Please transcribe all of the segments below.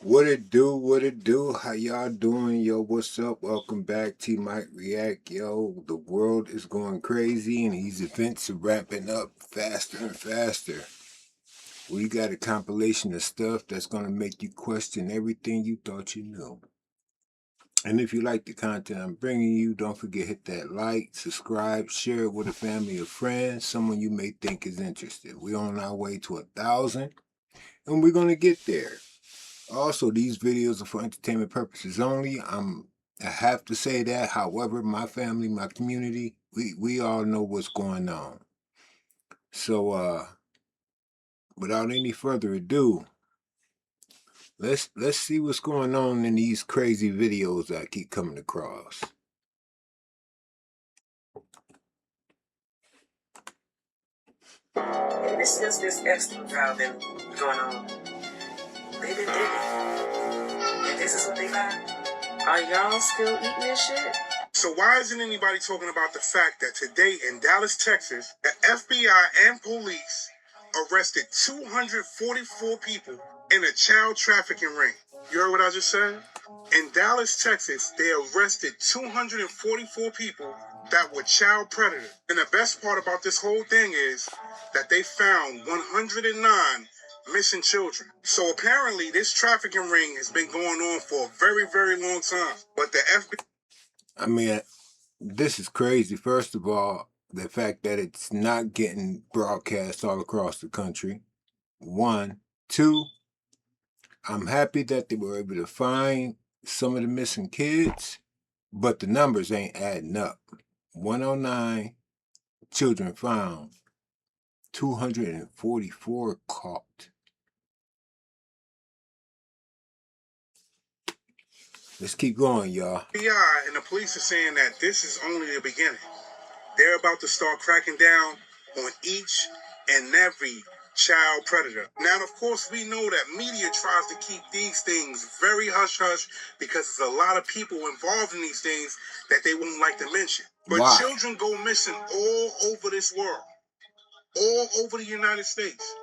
What it do, what it do, how y'all doing? Yo, what's up? Welcome back to Mike React. Yo, the world is going crazy and these events are wrapping up faster and faster. We got a compilation of stuff that's going to make you question everything you thought you knew. And if you like the content I'm bringing you, don't forget hit that like, subscribe, share it with a family or friends, someone you may think is interested. We're on our way to 1,000 and we're going to get there. Also, these videos are for entertainment purposes only. I have to say that. However, my family, my community, we all know what's going on. So, without any further ado, let's see what's going on in these crazy videos I keep coming across. And this extra trial been going on. They've been digging. And this is what they found. Are y'all still eating this shit? So why isn't anybody talking about the fact that today in Dallas, Texas, the FBI and police arrested 244 people in a child trafficking ring? You heard what I just said? In Dallas, Texas, they arrested 244 people that were child predators. And the best part about this whole thing is that they found 109 missing children. So apparently this trafficking ring has been going on for a very, very long time. But the FBI... I mean, this is crazy. First of all, the fact that it's not getting broadcast all across the country. One. Two, I'm happy that they were able to find some of the missing kids, but the numbers ain't adding up. 109 children found, 244 caught. Let's keep going, y'all. FBI and the police are saying that this is only the beginning. They're about to start cracking down on each and every child predator. Now, of course, we know that media tries to keep these things very hush-hush because there's a lot of people involved in these things that they wouldn't like to mention. But Why? children go missing all over this world, all over the United States,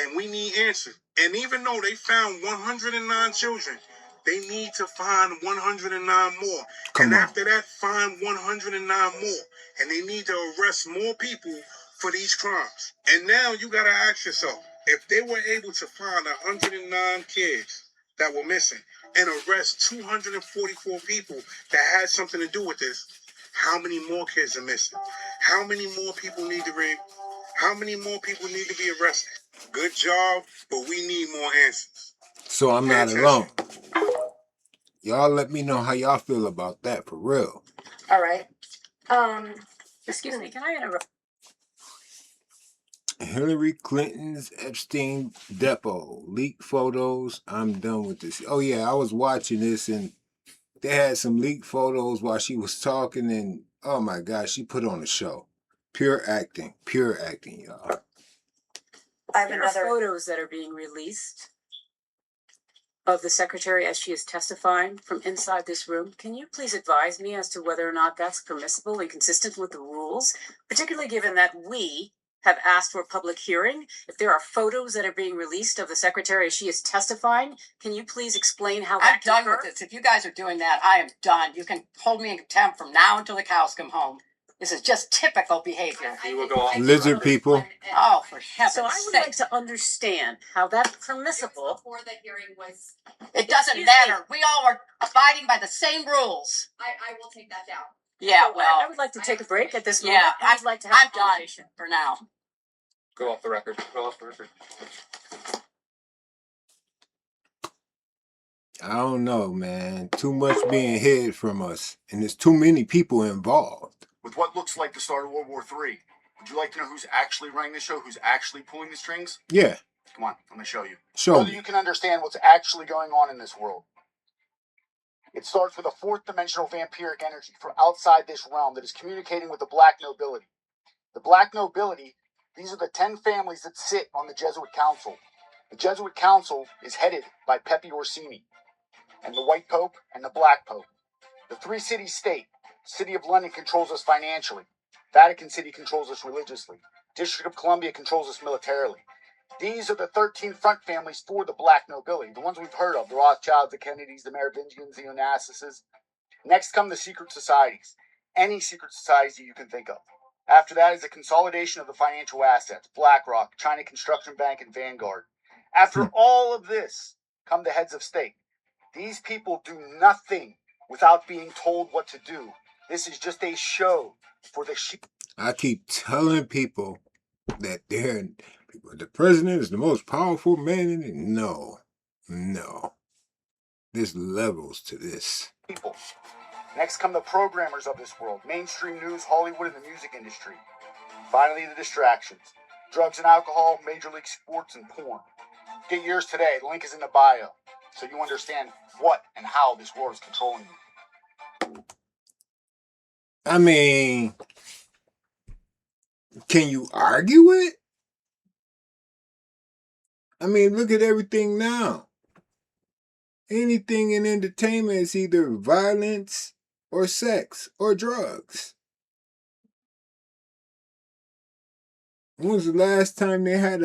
and we need answers. And even though they found 109 children, they need to find 109 more. Come and on. after that, find 109 more. And they need to arrest more people for these crimes. And now you got to ask yourself, if they were able to find 109 kids that were missing and arrest 244 people that had something to do with this, how many more kids are missing? How many more people need to How many more people need to be arrested? Good job, but we need more answers. So I'm not alone. Y'all let me know how y'all feel about that, for real. All right. Excuse me, can I interrupt? Hillary Clinton's Epstein depot, leaked photos. I'm done with this. Oh yeah, I was watching this and they had some leaked photos while she was talking, and oh my gosh, she put on a show. Pure acting, y'all. I have another photos that are being released of the secretary as she is testifying from inside this room. Can you please advise me as to whether or not that's permissible and consistent with the rules, particularly given that we have asked for a public hearing? If there are photos that are being released of the secretary as she is testifying, can you please explain how I'm done with this. If you guys are doing that, I am done. You can hold me in contempt from now until the cows come home. This is just typical behavior. Lizard people. Oh, for heaven's sake. So I would like to understand how that's permissible. Before the hearing was, It doesn't matter. We all are abiding by the same rules. I will take that down. Yeah, So well, I would like to take a break at this moment. yeah, I'd like to have I'm a done conversation. for now. Go off the record. Go off the record. I don't know, man. Too much being hid from us, and there's too many people involved. With what looks like the start of World War III, would you like to know who's actually running the show, who's actually pulling the strings? Yeah. Come on, I'm going to show you. Show So me. that you can understand what's actually going on in this world. It starts with a fourth dimensional vampiric energy from outside this realm that is communicating with the black nobility. The black nobility, these are the 10 families that sit on the Jesuit Council. The Jesuit Council is headed by Pepe Orsini, and the White Pope and the Black Pope. The three-city state, City of London controls us financially. Vatican City controls us religiously. District of Columbia controls us militarily. These are the 13 front families for the black nobility, the ones we've heard of, the Rothschilds, the Kennedys, the Merovingians, the Onassis. Next come the secret societies, any secret societies that you can think of. After that is a consolidation of the financial assets, BlackRock, China Construction Bank, and Vanguard. After all of this come the heads of state. These people do nothing without being told what to do. This is just a show for the sheep. I keep telling people that the president is the most powerful man in it. No. There's levels to this. People. Next come the programmers of this world, mainstream news, Hollywood, and the music industry. Finally, the distractions. Drugs and alcohol, major league sports, and porn. Get yours today. The link is in the bio, so you understand what and how this world is controlling you. I mean, can you argue it? I mean, look at everything now. Anything in entertainment is either violence or sex or drugs. When was the last time they had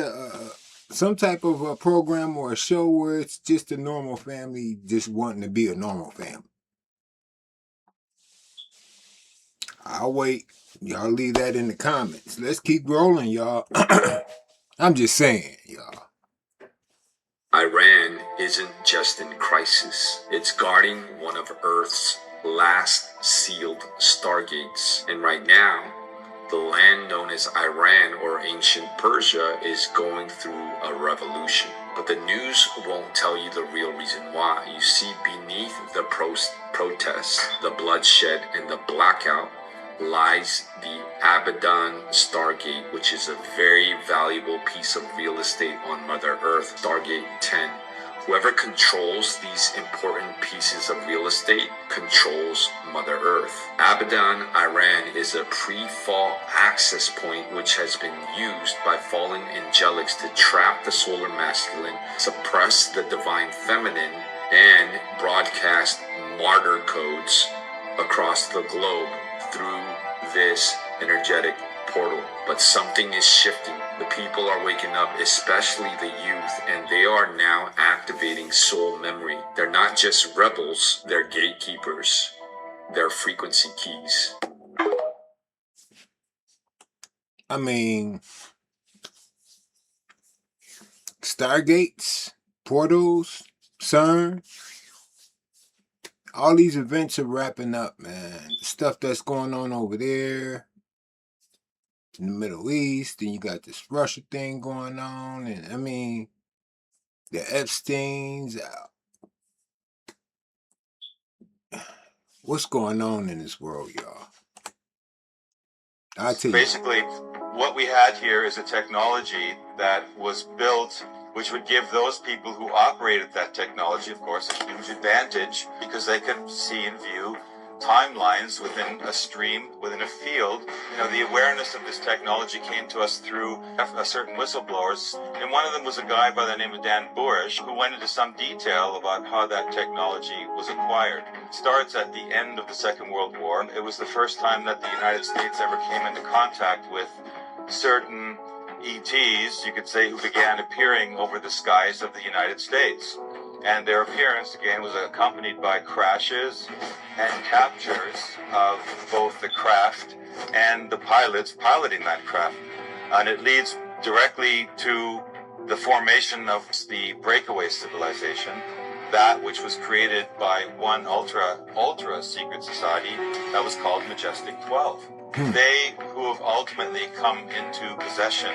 some type of a program or a show where it's just a normal family just wanting to be a normal family? I'll wait. Y'all leave that in the comments. Let's keep rolling, y'all. I'm just saying, y'all. Iran isn't just in crisis. It's guarding one of Earth's last sealed stargates. And right now, the land known as Iran or ancient Persia is going through a revolution. But the news won't tell you the real reason why. You see, beneath the protests, the bloodshed, and the blackout lies the Abaddon Stargate, which is a very valuable piece of real estate on Mother Earth, Stargate 10. Whoever controls these important pieces of real estate controls Mother Earth. Abaddon, Iran is a pre-fall access point which has been used by fallen angelics to trap the solar masculine, suppress the divine feminine, and broadcast martyr codes across the globe through this energetic portal. But something is shifting. The people are waking up, especially the youth, and they are now activating soul memory. They're not just rebels, they're gatekeepers. They're frequency keys. I mean, Stargates, portals, CERN, all these events are wrapping up, man. The stuff that's going on over there in the Middle East, and you got this Russia thing going on, and I mean, the Epsteins. What's going on in this world, y'all? I'll tell you. Basically, what we had here is a technology that was built which would give those people who operated that technology, of course, a huge advantage because they could see and view timelines within a stream, within a field. You know, the awareness of this technology came to us through a certain whistleblowers, and one of them was a guy by the name of Dan Burish, who went into some detail about how that technology was acquired. It starts at the end of the Second World War. It was the first time that the United States ever came into contact with certain ETs, you could say, who began appearing over the skies of the United States. And their appearance, again, was accompanied by crashes and captures of both the craft and the pilots piloting that craft. And it leads directly to the formation of the breakaway civilization, that which was created by one ultra secret society that was called Majestic 12. They who have ultimately come into possession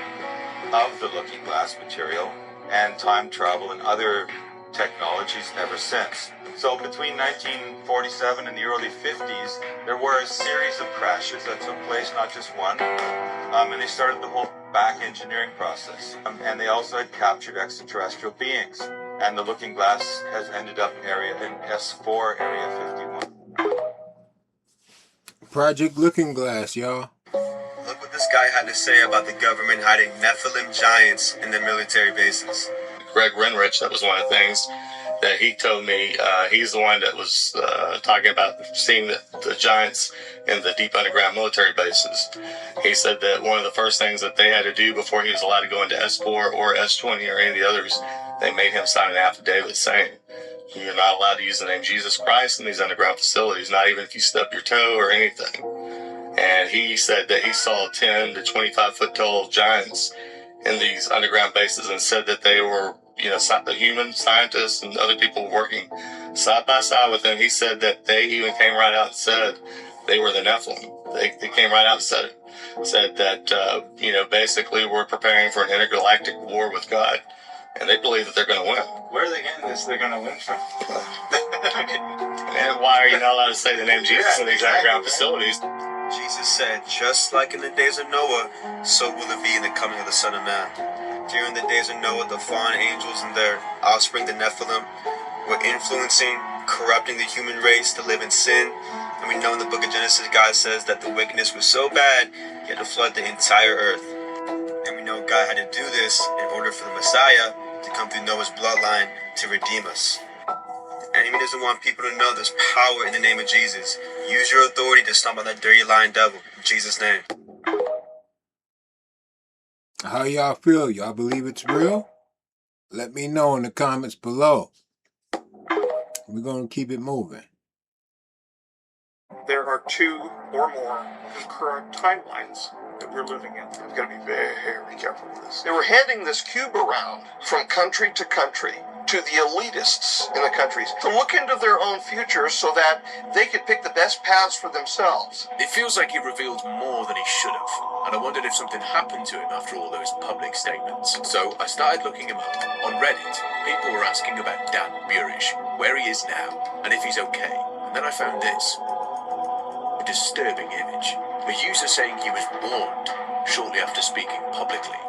of the looking glass material and time travel and other technologies ever since. So between 1947 and the early 50s, there were a series of crashes that took place, not just one, and they started the whole back engineering process. And they also had captured extraterrestrial beings. And the looking glass has ended up in S4 Area 51. Project Looking Glass, y'all. Look what this guy had to say about the government hiding Nephilim giants in their military bases. Greg Renrich, that was one of the things. that he told me he's the one that was talking about seeing the giants in the deep underground military bases. He said that one of the first things that they had to do before he was allowed to go into S4 or S20 or any of the others, they made him sign an affidavit saying, you're not allowed to use the name Jesus Christ in these underground facilities, not even if you stub your toe or anything. And he said that he saw 10 to 25 foot tall giants in these underground bases and said that they were, the human scientists and other people working side by side with him. He said that they even came right out and said they were the Nephilim. They came right out and said it. Said that, basically we're preparing for an intergalactic war with God. And they believe that they're going to win. Where are they getting this? They're going to win from. And why are you not allowed to say the name Jesus in these underground facilities? Jesus said, just like in the days of Noah, so will it be in the coming of the Son of Man. During the days of Noah, the fallen angels and their offspring, the Nephilim, were influencing, corrupting the human race to live in sin. And we know in the book of Genesis, God says that the wickedness was so bad, he had to flood the entire earth. And we know God had to do this in order for the Messiah to come through Noah's bloodline to redeem us. The enemy doesn't want people to know there's power in the name of Jesus. Use your authority to stomp on that dirty lying devil. In Jesus' name. How y'all feel? Y'all believe it's real? Let me know in the comments below. We're going to keep it moving. There are 2 or more concurrent timelines that we're living in. We've got to be very careful with this. They were handing this cube around from country to country to the elitists in the countries to look into their own futures so that they could pick the best paths for themselves. It feels like he revealed more than he should have, and I wondered if something happened to him after all those public statements. So I started looking him up. On Reddit, people were asking about Dan Burish, where he is now, and if he's okay. And then I found this. A disturbing image. A user saying he was warned shortly after speaking publicly.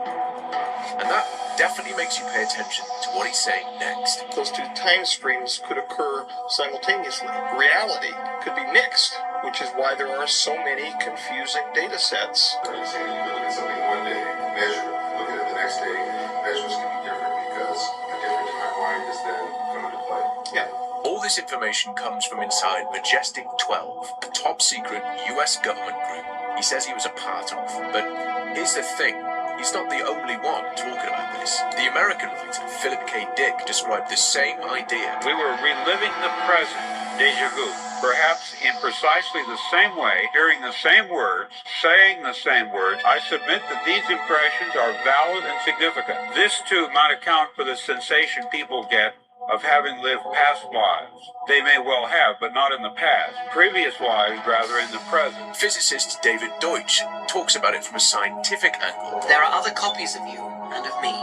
And that definitely makes you pay attention to what he's saying next. Those 2 time streams could occur simultaneously. Reality could be mixed, which is why there are so many confusing data sets. You look at something one day, measure, look at it the next day, measures can be different because a different timeline is then come into play. Yeah. All this information comes from inside Majestic 12, a top-secret US government group he says he was a part of. But here's the thing, he's not the only one talking about this. The American writer Philip K. Dick described the same idea. We were reliving the present, déjà vu, perhaps in precisely the same way, hearing the same words, saying the same words. I submit that these impressions are valid and significant. This, too, might account for the sensation people get of having lived past lives. They may well have, but not in the past. Previous lives, rather, in the present. Physicist David Deutsch talks about it from a scientific angle. There are other copies of you and of me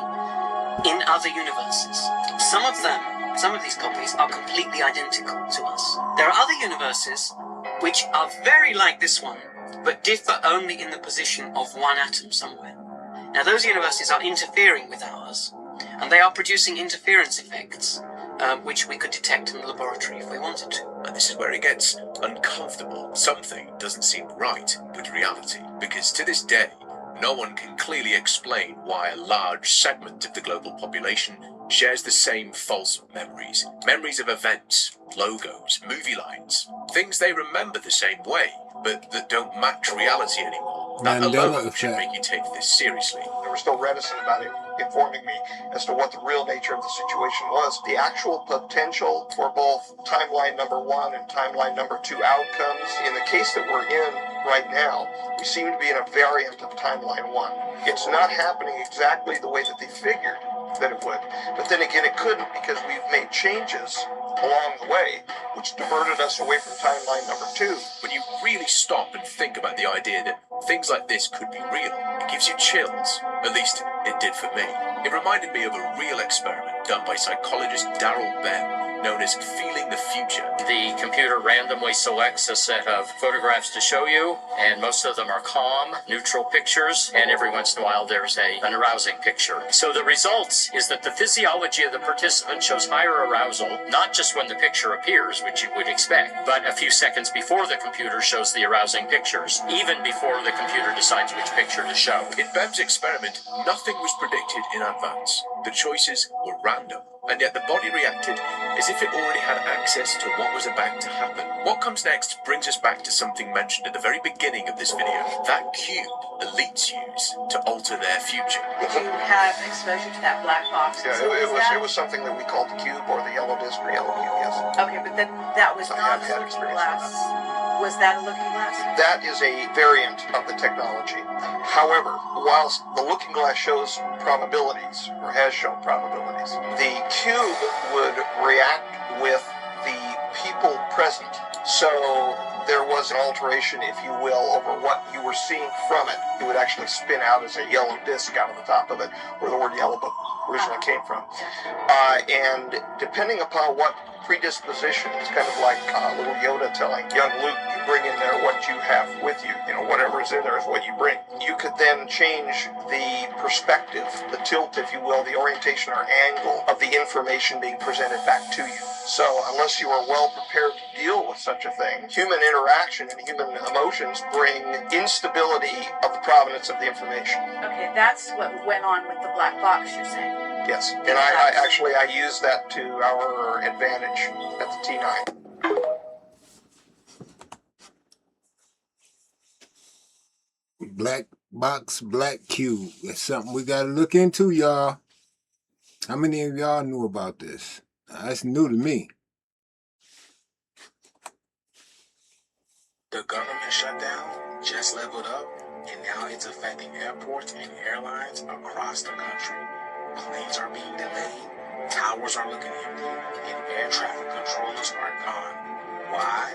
in other universes. Some of these copies are completely identical to us. There are other universes which are very like this one, but differ only in the position of one atom somewhere. Now, those universes are interfering with ours, and they are producing interference effects, which we could detect in the laboratory if we wanted to. And this is where it gets uncomfortable. Something doesn't seem right with reality, because to this day, no one can clearly explain why a large segment of the global population shares the same false memories. Memories of events, logos, movie lines, things they remember the same way, but that don't match reality anymore. That alone should make you take this seriously. They were still reticent about it, informing me as to what the real nature of the situation was. The actual potential for both timeline number 1 and timeline number 2 outcomes, in the case that we're in right now, we seem to be in a variant of timeline 1. It's not happening exactly the way that they figured that it would. But then again, it couldn't, because we've made changes along the way, which diverted us away from timeline number 2. When you really stop and think about the idea that things like this could be real, it gives you chills. At least, it did for me. It reminded me of a real experiment done by psychologist Daryl Bem, known as Feeling the Future. The computer randomly selects a set of photographs to show you, and most of them are calm, neutral pictures, and every once in a while there's an arousing picture. So the results is that the physiology of the participant shows higher arousal, not just when the picture appears, which you would expect, but a few seconds before the computer shows the arousing pictures, even before the computer decides which picture to show. In Bem's experiment, nothing was predicted in advance. The choices were random, and yet the body reacted as if it already had access to what was about to happen. What comes next brings us back to something mentioned at the very beginning of this video. That cube elites use to alter their future. Did you have exposure to that black box? Yeah, So it was something that we called the cube or the yellow disc or yellow cube, yes. Okay, but that was I not have a had looking experience glass. Was that a looking glass? That is a variant of the technology. However, whilst the looking glass shows probabilities, or has shown probabilities, the cube would react with the people present. So there was an alteration, if you will, over what you were seeing from it. It would actually spin out as a yellow disc out of the top of it, where the word yellow book originally came from. And depending upon what predisposition, it's kind of like little Yoda telling young Luke, you bring in there what you have with you. You know, whatever is in there is what you bring. You could then change the perspective, the tilt, if you will, the orientation or angle of the information being presented back to you. So unless you are well prepared to deal with such a thing, human interaction and human emotions bring instability of the provenance of the information. Okay, that's what went on with the black box, you're saying? Yes, and I use that to our advantage at the T9. Black box, black cube. It's something we gotta look into, y'all. How many of y'all knew about this? That's new to me. The government shutdown just leveled up, and now it's affecting airports and airlines across the country. Planes are being delayed, towers are looking empty, and air traffic controllers are gone. Why?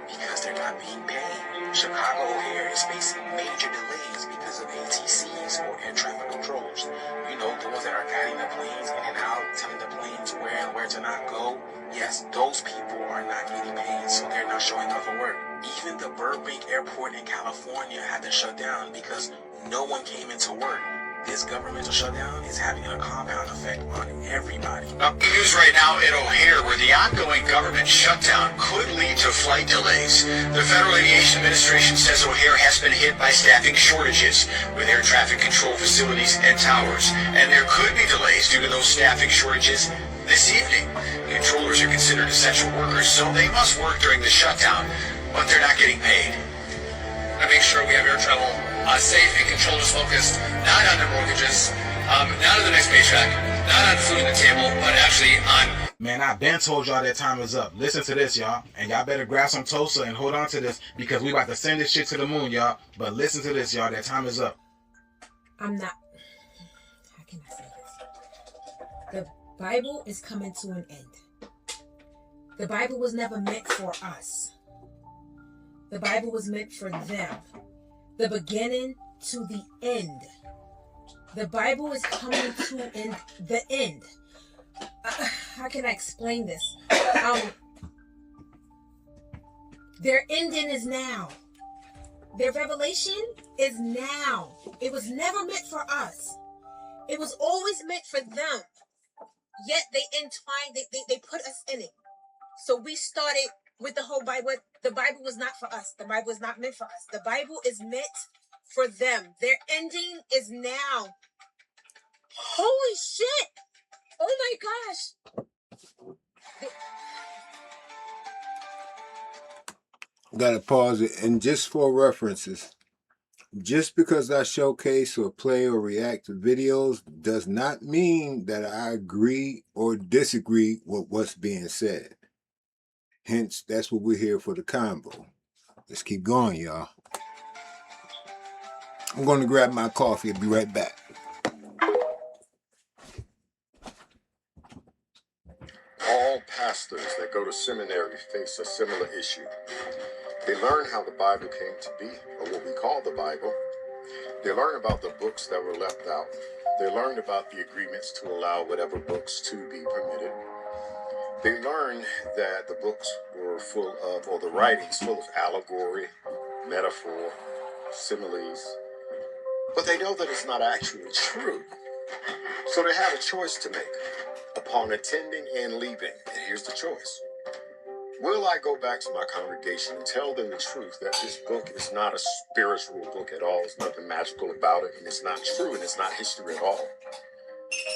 Because they're not being paid. Chicago O'Hare is facing major delays because of ATCs or air traffic controllers. You know, the ones that are guiding the planes in and out, telling the planes where and where to not go. Yes, those people are not getting paid, so they're not showing up for work. Even the Burbank Airport in California had to shut down because no one came into work. This governmental shutdown is having a compound effect on everybody. News right now at O'Hare, where the ongoing government shutdown could lead to flight delays. The Federal Aviation Administration says O'Hare has been hit by staffing shortages with air traffic control facilities and towers, and there could be delays due to those staffing shortages this evening. Controllers are considered essential workers, so they must work during the shutdown, but they're not getting paid. I make sure we have air travel safe and controllers focused, not on their mortgages, not on the next paycheck, not on food on the table, but actually on... Man, I been told y'all that time is up. Listen to this, y'all. And y'all better grab some toaster and hold on to this because we about to send this shit to the moon, y'all. But listen to this, y'all. That time is up. I'm not... How can I say this? The Bible is coming to an end. The Bible was never meant for us. The Bible was meant for them. The beginning to the end. The Bible is coming to the end. How can I explain this? Their ending is now. Their revelation is now. It was never meant for us. It was always meant for them. Yet they entwined, they put us in it. So we started with the whole Bible. The Bible was not for us. The Bible is not meant for us. The Bible is meant for them. Their ending is now. Holy shit! Oh my gosh! Gotta pause it. And just for references, just because I showcase or play or react to videos does not mean that I agree or disagree with what's being said. Hence, that's what we're here for, the combo. Let's keep going, y'all. I'm going to grab my coffee. I'll be right back. All pastors that go to seminary face a similar issue. They learn how the Bible came to be, or what we call the Bible. They learn about the books that were left out. They learn about the agreements to allow whatever books to be permitted. They learn that the books were full of, or the writings full of allegory, metaphor, similes. But they know that it's not actually true. So they have a choice to make upon attending and leaving. And here's the choice. Will I go back to my congregation and tell them the truth that this book is not a spiritual book at all? There's nothing magical about it, and it's not true, and it's not history at all.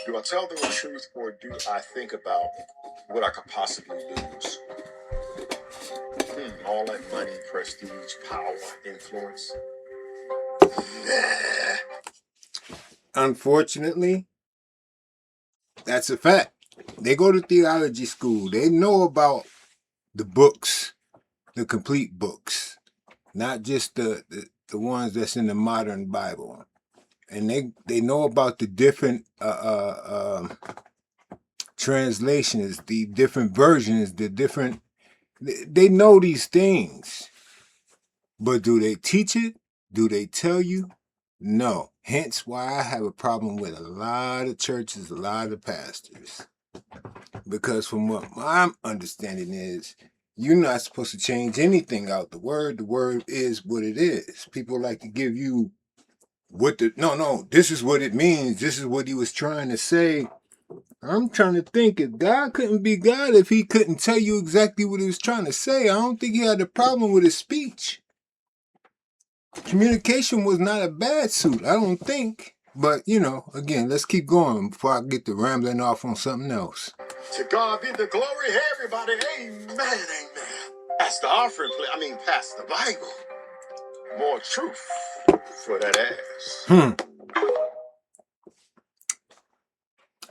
Do I tell them the truth, or do I think about what I could possibly lose? All that money, prestige, power, influence. Unfortunately, that's a fact. They go to theology school. They know about the books, the complete books, not just the ones that's in the modern Bible. And they know about the different translations, the different versions, the different. They know these things, but do they teach it? Do they tell you? No. Hence why I have a problem with a lot of churches, a lot of pastors. Because from what my understanding is, you're not supposed to change anything out the word. The word is what it is. People like to give you no, this is what it means. This is what he was trying to say. I'm trying to think, if God couldn't be God, if he couldn't tell you exactly what he was trying to say, I don't think he had a problem with his speech. Communication was not a bad suit, I don't think. But, again, let's keep going before I get to rambling off on something else. To God be the glory. Hey, everybody. Amen, amen. That's the offering plate. Pass the Bible. More truth for that ass.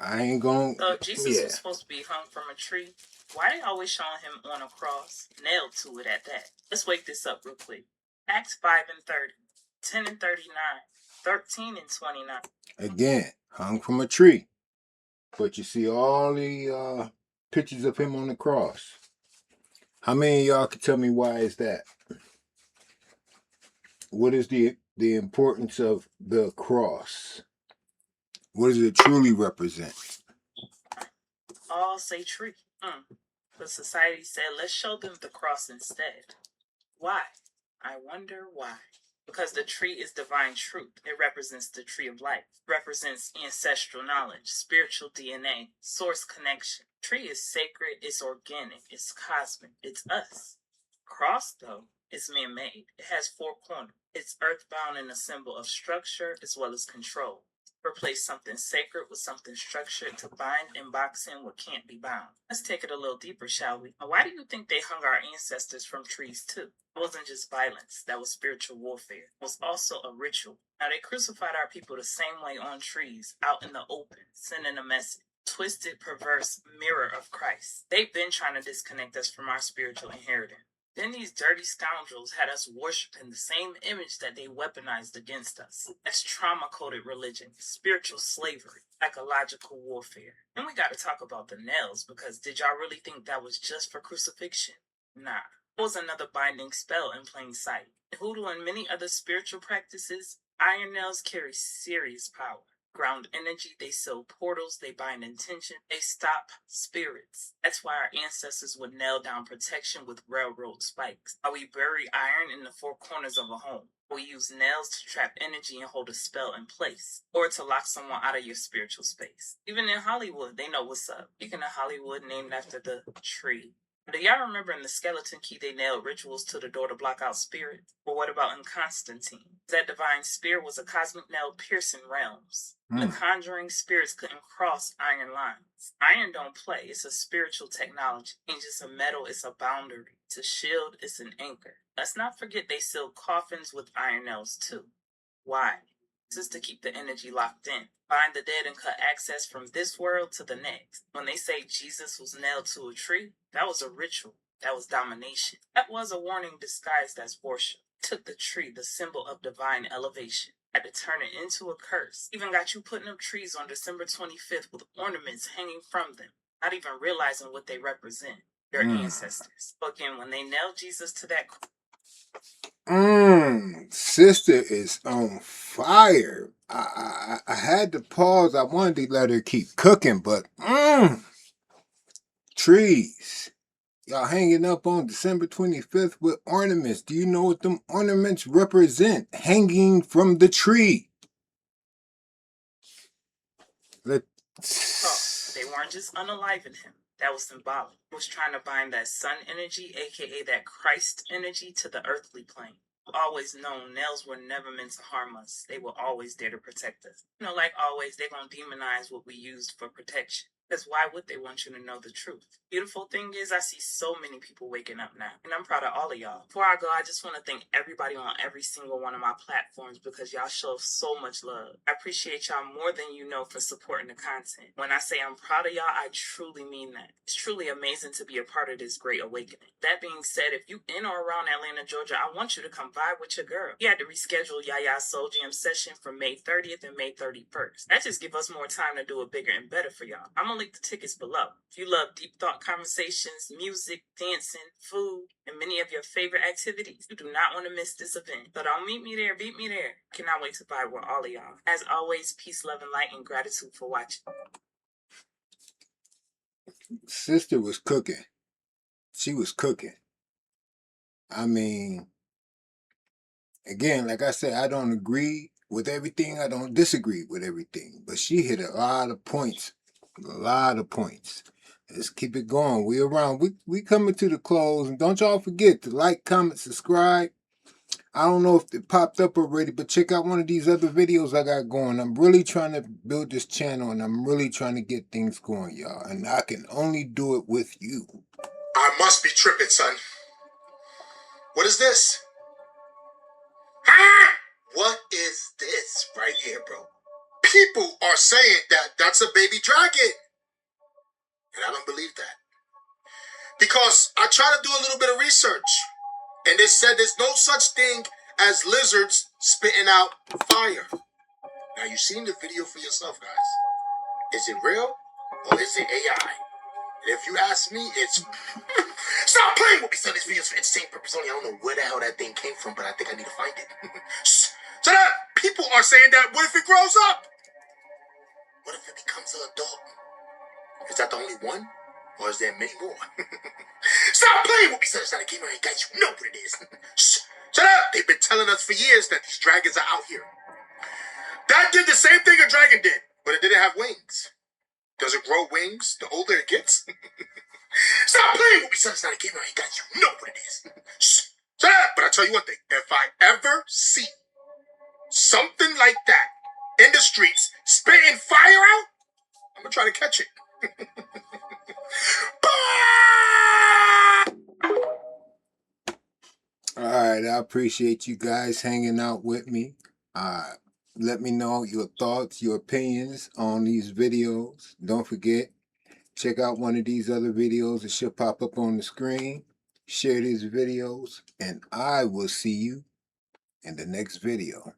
I ain't gonna. Jesus was supposed to be hung from a tree. Why they always showing him on a cross, nailed to it at that? Let's wake this up real quick. Acts 5 and 30, 10 and 39, 13 and 29. Again, hung from a tree. But you see all the pictures of him on the cross. How many of y'all can tell me why is that? What is the importance of the cross? What does it truly represent? All say tree. But society said, let's show them the cross instead. Why? I wonder why. Because the tree is divine truth. It represents the tree of life. Represents ancestral knowledge, spiritual DNA, source connection. Tree is sacred, it's organic, it's cosmic, it's us. Cross, though, is man-made. It has 4 corners. It's earthbound and a symbol of structure as well as control. Replace something sacred with something structured to bind and box in what can't be bound. Let's take it a little deeper, shall we? Why do you think they hung our ancestors from trees too? It wasn't just violence, that was spiritual warfare. It was also a ritual. Now they crucified our people the same way on trees, out in the open, sending a message. Twisted, perverse mirror of Christ. They've been trying to disconnect us from our spiritual inheritance. Then these dirty scoundrels had us worshiping the same image that they weaponized against us. That's trauma-coded religion, spiritual slavery, psychological warfare. And we gotta talk about the nails, because did y'all really think that was just for crucifixion? Nah. It was another binding spell in plain sight. In hoodoo and many other spiritual practices, iron nails carry serious power. Ground energy, they seal portals, they bind intention, they stop spirits. That's why our ancestors would nail down protection with railroad spikes. Or we bury iron in the 4 corners of a home. We use nails to trap energy and hold a spell in place, or to lock someone out of your spiritual space. Even in Hollywood, they know what's up. Speaking of Hollywood, named after the tree. Do y'all remember in the skeleton key they nailed rituals to the door to block out spirits? Or what about in Constantine? That divine spear was a cosmic nail piercing realms. The conjuring spirits couldn't cross iron lines. Iron don't play, it's a spiritual technology. Ain't just a metal, it's a boundary. It's a shield, it's an anchor. Let's not forget they sealed coffins with iron nails too. Why? Just to keep the energy locked in. Bind the dead and cut access from this world to the next. When they say Jesus was nailed to a tree, that was a ritual. That was domination. That was a warning disguised as worship. Took the tree, the symbol of divine elevation, had to turn it into a curse. Even got you putting up trees on December 25th with ornaments hanging from them, not even realizing what they represent. Your ancestors. But again, when they nailed Jesus to that sister is on fire. I had to pause. I wanted to let her keep cooking, but trees. Y'all hanging up on December 25th with ornaments. Do you know what them ornaments represent? Hanging from the tree. they weren't just unaliving him. That was symbolic. It was trying to bind that sun energy, aka that Christ energy, to the earthly plane. always known nails were never meant to harm us. They were always there to protect us. You know, like always, they're going to demonize what we used for protection. Because why would they want you to know the truth? Beautiful thing is, I see so many people waking up now. And I'm proud of all of y'all. Before I go, I just want to thank everybody on every single one of my platforms because y'all show so much love. I appreciate y'all more than you know for supporting the content. When I say I'm proud of y'all, I truly mean that. It's truly amazing to be a part of this great awakening. That being said, if you in or around Atlanta, Georgia, I want you to come vibe with your girl. We had to reschedule Yaya's Soul Jam session for May 30th and May 31st. That just give us more time to do it bigger and better for y'all. I'm gonna link the tickets below. If you love deep thought conversations, music, dancing, food, and many of your favorite activities, you do not want to miss this event. So don't meet me there, beat me there. Cannot wait to vibe with all of y'all. As always, peace, love, and light, and gratitude for watching. Sister was cooking. She was cooking. I mean, again, like I said, I don't agree with everything. I don't disagree with everything. But she hit a lot of points. A lot of points. Let's keep it going. We around. We coming to the close. And don't y'all forget to like, comment, subscribe. I don't know if it popped up already, but check out one of these other videos I got going. I'm really trying to build this channel, and I'm really trying to get things going, y'all. And I can only do it with you. I must be tripping, son. What is this? Ah! What is this right here, bro? People are saying that that's a baby dragon. And I don't believe that. Because I tried to do a little bit of research. And they said there's no such thing as lizards spitting out fire. Now, you've seen the video for yourself, guys. Is it real or is it AI? And if you ask me, it's... Stop playing with me, son. This video's for entertainment purpose only. I don't know where the hell that thing came from, but I think I need to find it. So that people are saying that, what if it grows up? What if it becomes an adult? Is that the only one? Or is there many more? Stop playing with me, son. It's not a game I ain't got you. Know what it is. Shut up. They've been telling us for years that these dragons are out here. That did the same thing a dragon did, but it didn't have wings. Does it grow wings the older it gets? Stop playing with me, son. It's not a game I ain't got you. Know what it is. Shut up. But I'll tell you one thing. If I ever see something like that in the streets, spitting fire out, I'm going to try to catch it. All right, I appreciate you guys hanging out with me. Let me know your thoughts, your opinions on these videos. Don't forget, check out one of these other videos. It should pop up on the screen. Share these videos, and I will see you in the next video.